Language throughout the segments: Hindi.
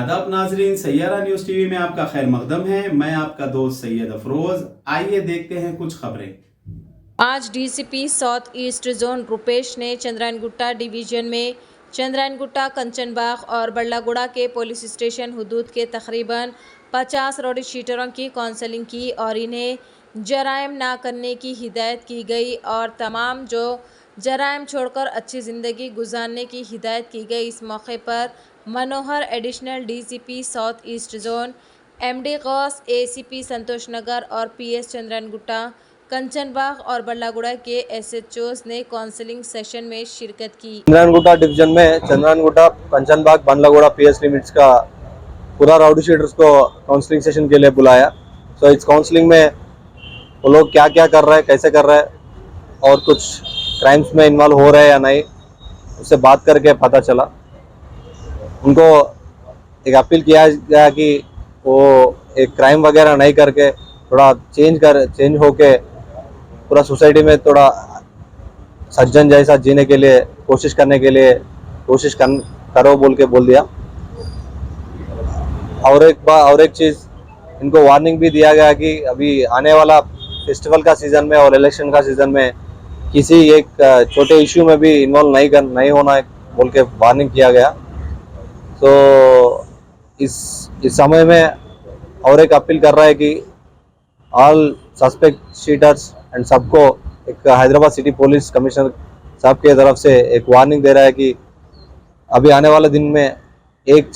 आदाब नाजरीन, सैयारा न्यूज़ टीवी में आपका खैर मकदम है। मैं आपका दोस्त सैयद अफरोज़। आइए देखते हैं कुछ खबरें। आज DCP south east zone Rupesh ने चंद्रायनगुट्टा डिवीजन में चंद्रायनगुट्टा, कंचनबाग और बल्लागुड़ा के पुलिस स्टेशन हदूद के तकरीबन 50 रोडी शीटरों की काउंसलिंग की और इन्हें जराइम ना करने की हिदायत की गई और तमाम जो जराइम छोड़कर अच्छी ज़िंदगी गुजारने की हिदायत की गई। इस मौके पर Manohar additional DCP south east zone, MD Gaus, ACP Santosh Nagar और पीएस चंद्रायनगुट्टा, कंचनबाग और बल्लागुड़ा के एसएचओस ने काउंसलिंग सेशन में शिरकत की। चंद्रायनगुट्टा डिवीजन में चंद्रायनगुट्टा, कंचनबाग, बल्लागुड़ा पीएस लिमिट्स का पूरा राउडी शीटर्स को काउंसलिंग सेशन के लिए बुलाया। तो इस काउंसलिंग में वो लोग क्या क्या कर रहे हैं, कैसे कर रहे हैं और कुछ क्राइम्स में इन्वॉल्व हो रहे हैं या नहीं, उससे बात करके पता चला। उनको एक अपील किया गया कि वो एक क्राइम वगैरह नहीं करके थोड़ा चेंज होके पूरा सोसाइटी में थोड़ा सज्जन जैसा जीने के लिए कोशिश करो बोल के बोल दिया। और एक चीज़ इनको वार्निंग भी दिया गया कि अभी आने वाला फेस्टिवल का सीज़न में और इलेक्शन का सीज़न में किसी एक छोटे इश्यू में भी इन्वॉल्व नहीं होना बोल के वार्निंग किया गया। तो इस समय में और एक अपील कर रहा है कि ऑल सस्पेक्ट शीटर्स एंड सबको एक हैदराबाद सिटी पुलिस कमिश्नर साहब की तरफ से एक वार्निंग दे रहा है कि अभी आने वाले दिन में एक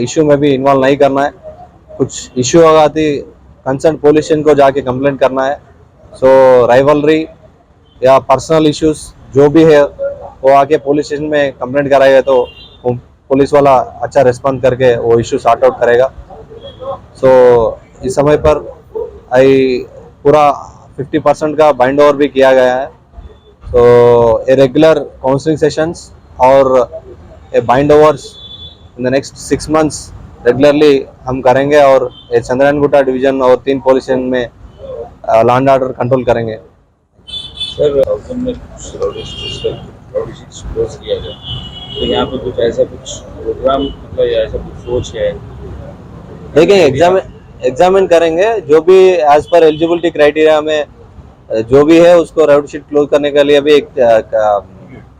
इश्यू में भी इन्वॉल्व नहीं करना है। कुछ इश्यू होगा तो कंसर्न पुलिस स्टेशन को जाके कंप्लेंट करना है। सो राइवलरी या पर्सनल इश्यूज जो भी है वो आके पुलिस स्टेशन में कंप्लेंट कराएगा तो पुलिस वाला अच्छा रिस्पॉन्ड करके वो इश्यू सॉर्ट आउट करेगा। सो इस समय पर पूरा 50% का बाइंड ओवर भी किया गया है। तो ए रेगुलर काउंसलिंग सेशंस और a bind overs in the next 6 months regularly हम करेंगे और ये चंद्रायनगुट्टा डिवीजन और 3 पुलिस स्टेशन में लॉ एंड ऑर्डर कंट्रोल करेंगे। सर, में कुछ राउडी शीट्स क्लोज किया गया, तो यहाँ पे कुछ ऐसा कुछ प्रोग्राम मतलब या ऐसा कुछ सोच है? देखेंगे, एग्जामिन करेंगे जो भी एज पर एलिजिबिलिटी क्राइटेरिया में जो भी है उसको राउडी शीट क्लोज करने के लिए अभी एक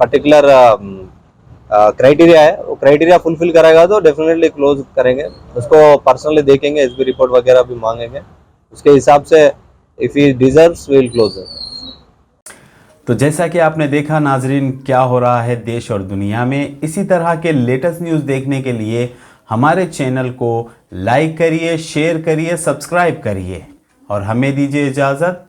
पर्टिकुलर क्राइटेरिया है। वो क्राइटेरिया फुलफिल करेगा तो डेफिनेटली क्लोज करेंगे। उसको पर्सनली देखेंगे, एसबी रिपोर्ट वगैरह भी मांगेंगे, उसके हिसाब से if he deserves we will close. तो जैसा कि आपने देखा नाजरीन, क्या हो रहा है देश और दुनिया में। इसी तरह के लेटेस्ट न्यूज़ देखने के लिए हमारे चैनल को लाइक करिए, शेयर करिए, सब्सक्राइब करिए और हमें दीजिए इजाज़त।